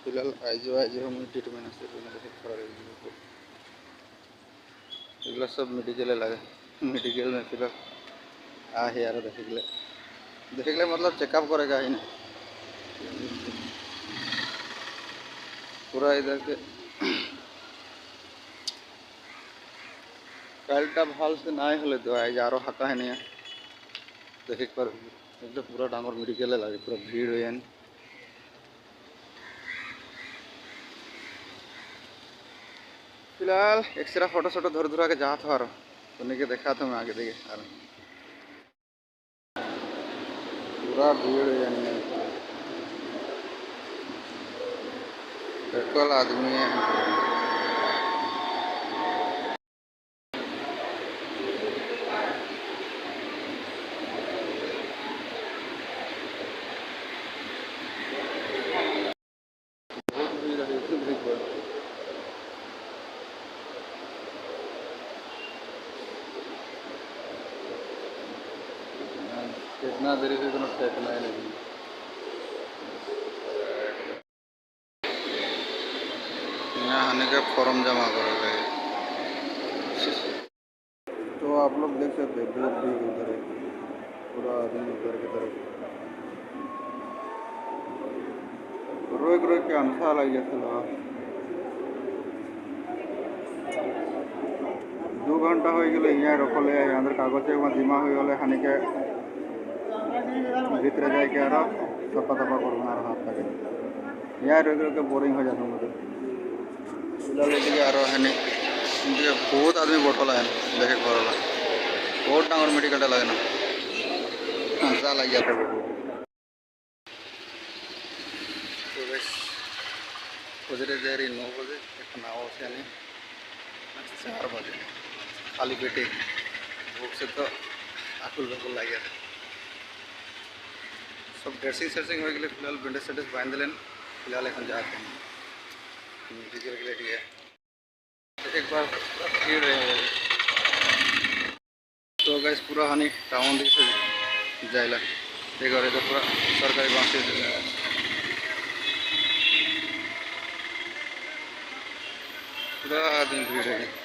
फिलहाल आज हम ट्रिटमेंट আছে एगुला सब मेडिकल लगे मेडिकल में फिलहाल आ है यार देख ले मतलब चेकअप करेगा ही नहीं पूरा इधर के कालटा भल से ना हले तो आज आरो हाका है नहीं देख पर एकदम पूरा डांगर मेडिकल लगे पूरा भीड़ हो जाए फिलहाल एक्सरा फोटो सोटो धर धुरा के जा था उन्हीं के देखा था मैं आगे देखे पूरा भीड़ हो जाए बिल्कुल आदमी है बहुत भीड़ है कितना देरी से इतना ठेकना ही नहीं यहाँ आने का फॉर्म जमा करोगे तो आप लोग देख सकते हैं बहुत भीड़ उधर है पूरा आदमी उधर की तरफ रोक रोक के अंसा लग गया 2 घंटा हो गए यहाँ रोकले अंदर कागज दिमा हो गले हानि के भितरे जाके सफा तफा कर हाथ लगे यहाँ रोक रोक के बोरिंग हो जाता मुझे फिलहाल ये हानि बहुत आदमी बटल है देखे घर बहुत डांगर मेडिकल लगे ना अंसा लग जाता बहुत तो बस बजरे जा रही 9 बजे एक नाव से 4 बजे खाली पेटे भूख से तो आकुल बकुल लगे सब ड्रेसिंग सेसिंग हो गए फिलहाल बैंडेज सेडेज बांध लें फिलहाल এখন जाते हैं मेडिकल के लिए एक बार भीड़ रहे तो गैस पूरा हानि टाउन दिख से जाएला एक बार तो पूरा सरकारी बस पूरा आदमी भीड़ है